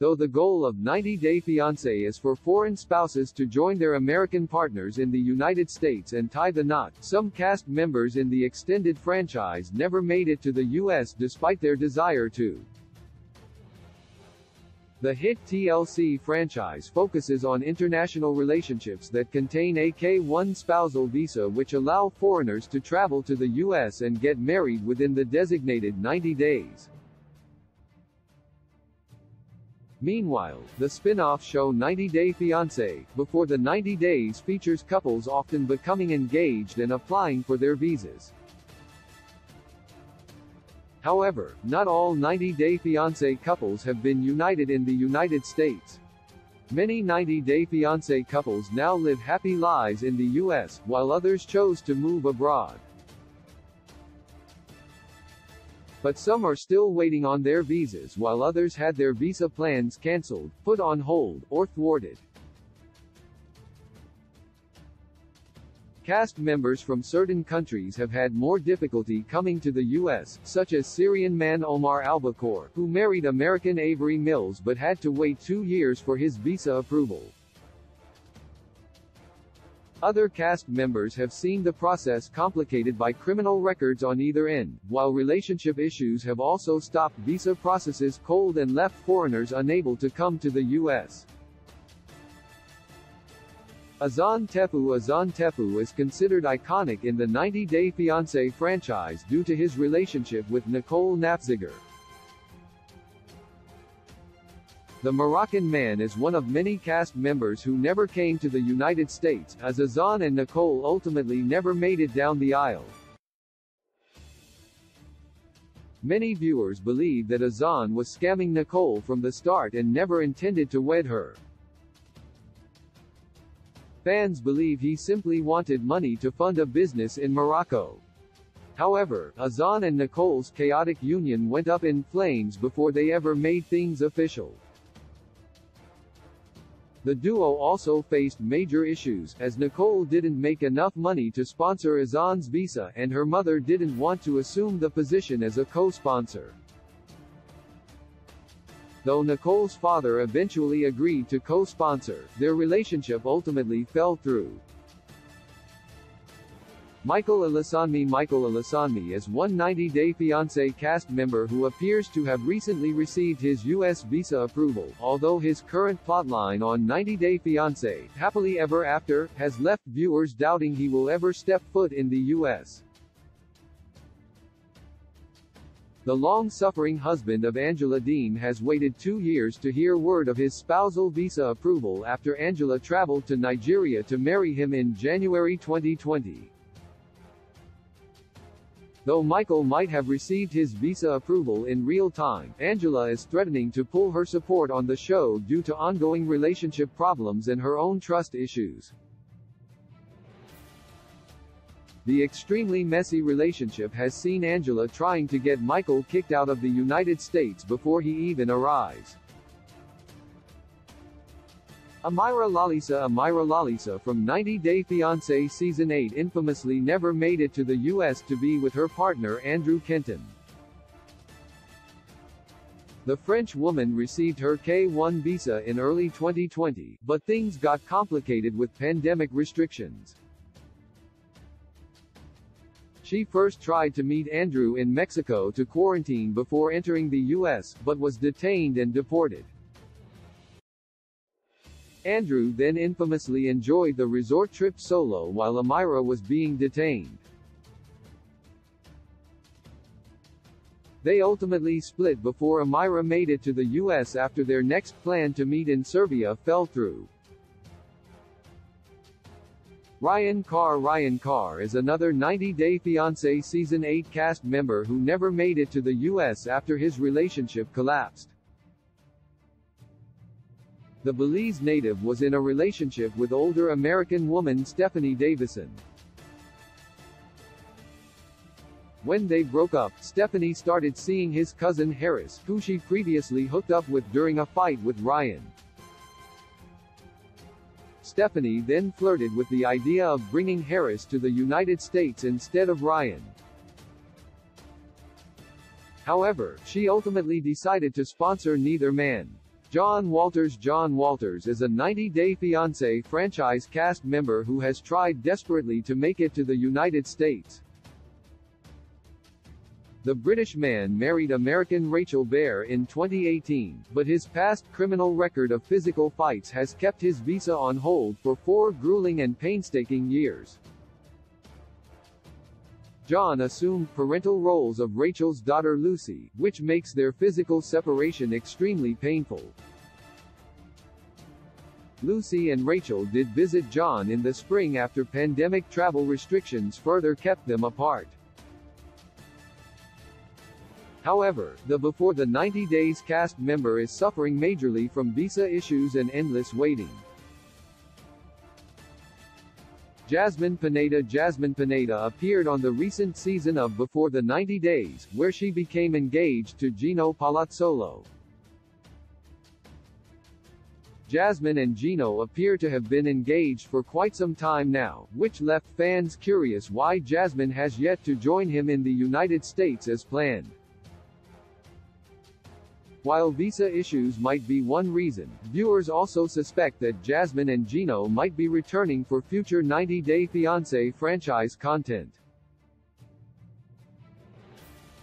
Though the goal of 90-Day Fiancé is for foreign spouses to join their American partners in the United States and tie the knot, some cast members in the extended franchise never made it to the U.S. despite their desire to. The hit TLC franchise focuses on international relationships that contain a K-1 spousal visa which allow foreigners to travel to the U.S. and get married within the designated 90 days. Meanwhile, the spin-off show 90-Day Fiancé, Before the 90 Days features couples often becoming engaged and applying for their visas. However, not all 90-Day Fiancé couples have been united in the United States. Many 90-Day Fiancé couples now live happy lives in the U.S., while others chose to move abroad. But some are still waiting on their visas while others had their visa plans cancelled, put on hold, or thwarted. Cast members from certain countries have had more difficulty coming to the U.S., such as Syrian man Omar Albacore, who married American Avery Mills but had to wait 2 years for his visa approval. Other cast members have seen the process complicated by criminal records on either end, while relationship issues have also stopped visa processes cold and left foreigners unable to come to the U.S. Azan Tefu is considered iconic in the 90-Day Fiancé franchise due to his relationship with Nicole Nafziger. The Moroccan man is one of many cast members who never came to the United States, as Azan and Nicole ultimately never made it down the aisle. Many viewers believe that Azan was scamming Nicole from the start and never intended to wed her. Fans believe he simply wanted money to fund a business in Morocco. However, Azan and Nicole's chaotic union went up in flames before they ever made things official. The duo also faced major issues, as Nicole didn't make enough money to sponsor Azan's visa and her mother didn't want to assume the position as a co-sponsor. Though Nicole's father eventually agreed to co-sponsor, their relationship ultimately fell through. Michael Alasanmi is one 90-Day Fiancé cast member who appears to have recently received his U.S. visa approval, although his current plotline on 90-Day Fiancé, Happily Ever After, has left viewers doubting he will ever step foot in the U.S. The long-suffering husband of Angela Dean has waited 2 years to hear word of his spousal visa approval after Angela traveled to Nigeria to marry him in January 2020. Though Michael might have received his visa approval in real time, Angela is threatening to pull her support on the show due to ongoing relationship problems and her own trust issues. The extremely messy relationship has seen Angela trying to get Michael kicked out of the United States before he even arrives. Amira Lalisa from 90-Day Fiancé Season 8 infamously never made it to the U.S. to be with her partner Andrew Kenton. The French woman received her K-1 visa in early 2020, but things got complicated with pandemic restrictions. She first tried to meet Andrew in Mexico to quarantine before entering the U.S., but was detained and deported. Andrew then infamously enjoyed the resort trip solo while Amira was being detained. They ultimately split before Amira made it to the U.S. after their next plan to meet in Serbia fell through. Ryan Carr is another 90-Day Fiancé Season 8 cast member who never made it to the U.S. after his relationship collapsed. The Belize native was in a relationship with older American woman Stephanie Davison. When they broke up, Stephanie started seeing his cousin Harris, who she previously hooked up with during a fight with Ryan. Stephanie then flirted with the idea of bringing Harris to the United States instead of Ryan. However, she ultimately decided to sponsor neither man. John Walters is a 90 Day Fiancé franchise cast member who has tried desperately to make it to the United States. The British man married American Rachel Bear in 2018, but his past criminal record of physical fights has kept his visa on hold for 4 grueling and painstaking years. John assumed parental roles of Rachel's daughter Lucy, which makes their physical separation extremely painful. Lucy and Rachel did visit John in the spring after pandemic travel restrictions further kept them apart. However, the Before the 90 Days cast member is suffering majorly from visa issues and endless waiting. Jasmine Pineda appeared on the recent season of Before the 90 Days, where she became engaged to Gino Palazzolo. Jasmine and Gino appear to have been engaged for quite some time now, which left fans curious why Jasmine has yet to join him in the United States as planned. While visa issues might be one reason, viewers also suspect that Jasmine and Gino might be returning for future 90 Day Fiancé franchise content.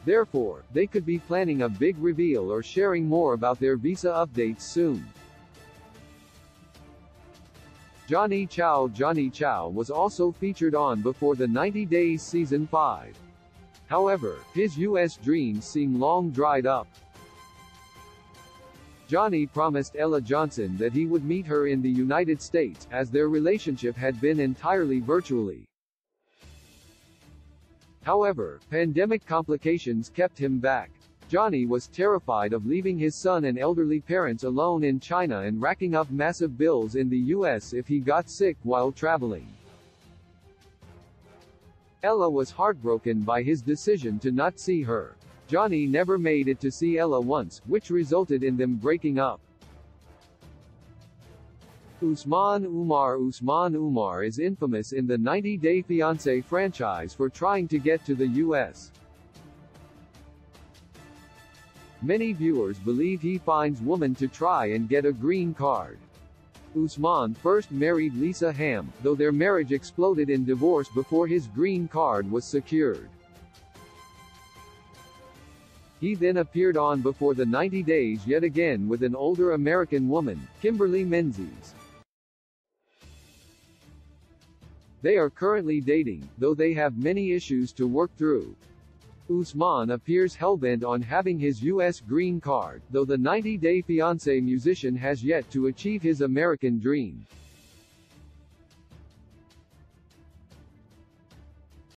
Therefore, they could be planning a big reveal or sharing more about their visa updates soon. Johnny Chow was also featured on Before the 90 Days Season 5. However, his US dreams seem long dried up. Johnny promised Ella Johnson that he would meet her in the United States, as their relationship had been entirely virtually. However, pandemic complications kept him back. Johnny was terrified of leaving his son and elderly parents alone in China and racking up massive bills in the US if he got sick while traveling. Ella was heartbroken by his decision to not see her. Johnny never made it to see Ella once, which resulted in them breaking up. Usman Umar is infamous in the 90 Day Fiancé franchise for trying to get to the US. Many viewers believe he finds women to try and get a green card. Usman first married Lisa Ham, though their marriage exploded in divorce before his green card was secured. He then appeared on Before the 90 Days yet again with an older American woman, Kimberly Menzies. They are currently dating, though they have many issues to work through. Usman appears hellbent on having his US green card, though the 90 Day Fiancé musician has yet to achieve his American dream.